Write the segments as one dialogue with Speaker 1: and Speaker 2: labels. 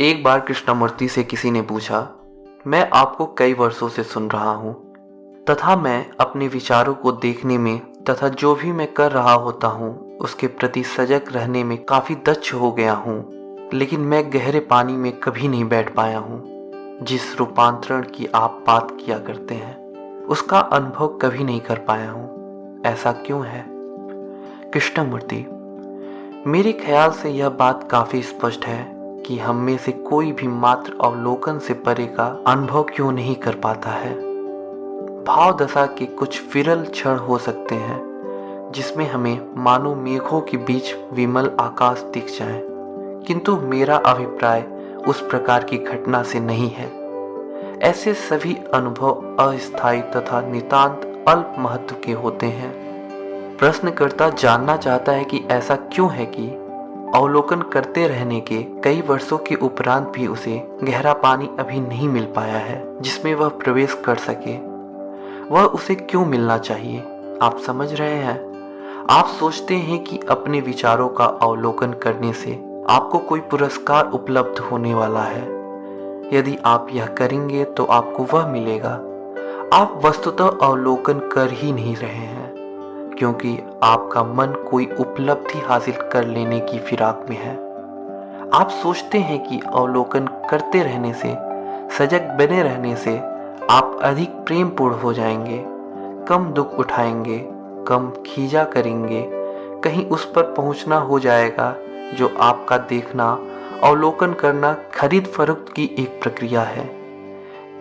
Speaker 1: एक बार कृष्णमूर्ति से किसी ने पूछा, मैं आपको कई वर्षों से सुन रहा हूँ तथा मैं अपने विचारों को देखने में तथा जो भी मैं कर रहा होता हूँ उसके प्रति सजग रहने में काफी दक्ष हो गया हूँ, लेकिन मैं गहरे पानी में कभी नहीं बैठ पाया हूँ। जिस रूपांतरण की आप बात किया करते हैं उसका अनुभव कभी नहीं कर पाया हूँ, ऐसा क्यों है? कृष्णमूर्ति, मेरे ख्याल से यह बात काफी स्पष्ट है कि हम में से कोई भी मात्र अवलोकन से परे का अनुभव क्यों नहीं कर पाता है। भाव दशा के कुछ विरल क्षण हो सकते हैं जिसमें हमें मानो मेघों के बीच विमल आकाश दिख जाए, किंतु मेरा अभिप्राय उस प्रकार की घटना से नहीं है। ऐसे सभी अनुभव अस्थायी तथा नितांत अल्प महत्व के होते हैं। प्रश्नकर्ता जानना चाहता है कि ऐसा क्यों है कि अवलोकन करते रहने के कई वर्षों के उपरांत भी उसे गहरा पानी अभी नहीं मिल पाया है जिसमें वह प्रवेश कर सके। वह उसे क्यों मिलना चाहिए, आप समझ रहे हैं? आप सोचते हैं कि अपने विचारों का अवलोकन करने से आपको कोई पुरस्कार उपलब्ध होने वाला है। यदि आप यह करेंगे तो आपको वह मिलेगा। आप वस्तुतः अवलोकन कर ही नहीं रहे हैं, क्योंकि आपका मन कोई उपलब्धि हासिल कर लेने की फिराक में है। आप सोचते हैं कि अवलोकन करते रहने से, सजग बने रहने से आप अधिक प्रेम पूर्ण हो जाएंगे, कम दुख उठाएंगे, कम खींचा करेंगे, कहीं उस पर पहुंचना हो जाएगा जो आपका देखना, अवलोकन करना खरीद फरोख्त की एक प्रक्रिया है।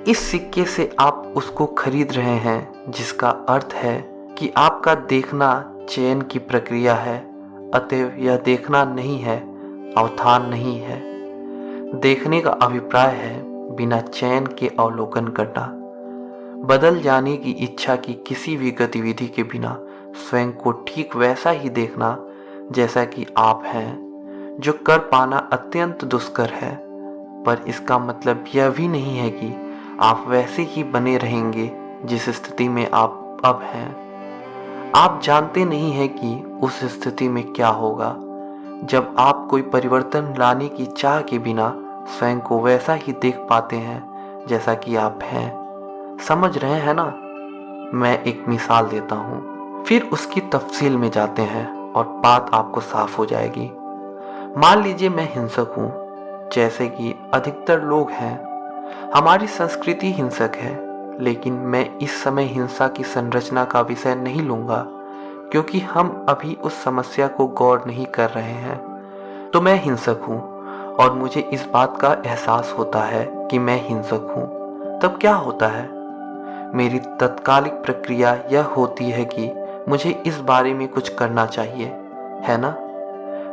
Speaker 1: इस सिक्के से आप उसको खरीद रहे हैं, जिसका अर्थ है कि आपका देखना चयन की प्रक्रिया है। अतएव यह देखना नहीं है, अवधान नहीं है। देखने का अभिप्राय है बिना चयन के अवलोकन करना, बदल जाने की इच्छा की किसी भी गतिविधि के बिना स्वयं को ठीक वैसा ही देखना जैसा कि आप हैं, जो कर पाना अत्यंत दुष्कर है। पर इसका मतलब यह भी नहीं है कि आप वैसे ही बने रहेंगे जिस स्थिति में आप अब हैं। आप जानते नहीं हैं कि उस स्थिति में क्या होगा जब आप कोई परिवर्तन लाने की चाह के बिना स्वयं को वैसा ही देख पाते हैं जैसा कि आप हैं। समझ रहे हैं ना? मैं एक मिसाल देता हूँ, फिर उसकी तफसील में जाते हैं और बात आपको साफ हो जाएगी। मान लीजिए मैं हिंसक हूँ, जैसे कि अधिकतर लोग हैं। हमारी संस्कृति हिंसक है, लेकिन मैं इस समय हिंसा की संरचना का विषय नहीं लूंगा, क्योंकि हम अभी उस समस्या को गौर नहीं कर रहे हैं। तो मैं हिंसक हूँ और मुझे इस बात का एहसास होता है कि मैं हिंसक हूँ। तब क्या होता है? मेरी तत्कालिक प्रक्रिया यह होती है कि मुझे इस बारे में कुछ करना चाहिए, है ना?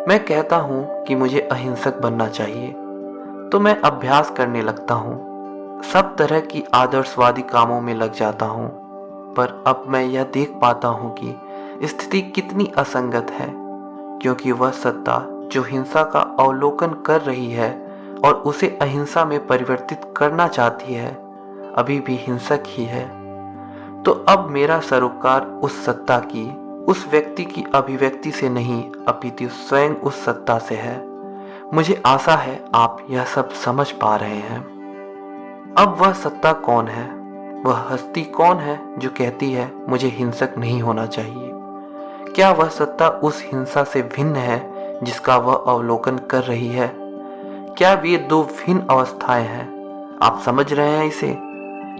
Speaker 1: मैं कहता हूँ कि मुझे अहिंसक बनना चाहिए, तो मैं अभ्यास करने लगता हूँ, सब तरह की आदर्शवादी कामों में लग जाता हूँ। पर अब मैं यह देख पाता हूँ कि स्थिति कितनी असंगत है, क्योंकि वह सत्ता जो हिंसा का अवलोकन कर रही है और उसे अहिंसा में परिवर्तित करना चाहती है, अभी भी हिंसक ही है। तो अब मेरा सरोकार उस सत्ता की, उस व्यक्ति की अभिव्यक्ति से नहीं, अपितु स्वयं उस सत्ता से है। मुझे आशा है आप यह सब समझ पा रहे हैं। अब वह सत्ता कौन है? वह हस्ती कौन है जो कहती है मुझे हिंसक नहीं होना चाहिए? क्या वह सत्ता उस हिंसा से भिन्न है जिसका वह अवलोकन कर रही है? क्या वे दो भिन्न अवस्थाएं हैं? आप समझ रहे हैं इसे?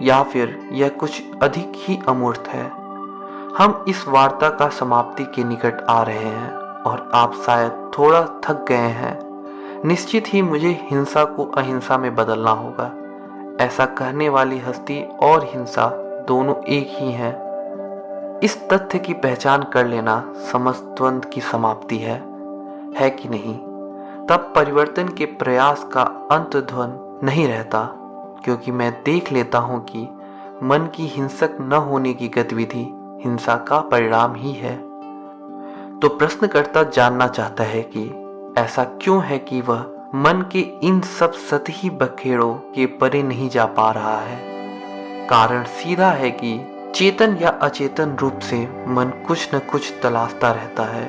Speaker 1: या फिर यह कुछ अधिक ही अमूर्त है? हम इस वार्ता का समाप्ति के निकट आ रहे हैं और आप शायद थोड़ा थक गए हैं। निश्चित ही मुझे हिंसा को अहिंसा में बदलना होगा। ऐसा कहने वाली हस्ती और हिंसा दोनों एक ही हैं। इस तथ्य की पहचान कर लेना समस्त द्वंद्व की समाप्ति है कि नहीं? तब परिवर्तन के प्रयास का अंत ध्वनि नहीं रहता, क्योंकि मैं देख लेता हूं कि मन की हिंसक न होने की गतिविधि हिंसा का परिणाम ही है। तो प्रश्नकर्ता जानना चाहता है कि ऐसा क्यों है कि वह मन के इन सब सतही बखेड़ों के परे नहीं जा पा रहा है। कारण सीधा है कि चेतन या अचेतन रूप से मन कुछ न कुछ तलाशता रहता है,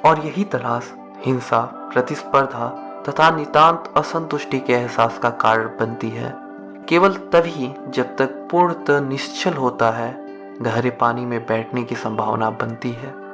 Speaker 1: और यही तलाश हिंसा, प्रतिस्पर्धा तथा नितांत असंतुष्टि के एहसास का कारण बनती है। केवल तभी जब तक पूर्णतः निश्चल होता है, गहरे पानी में बैठने की संभावना बनती है।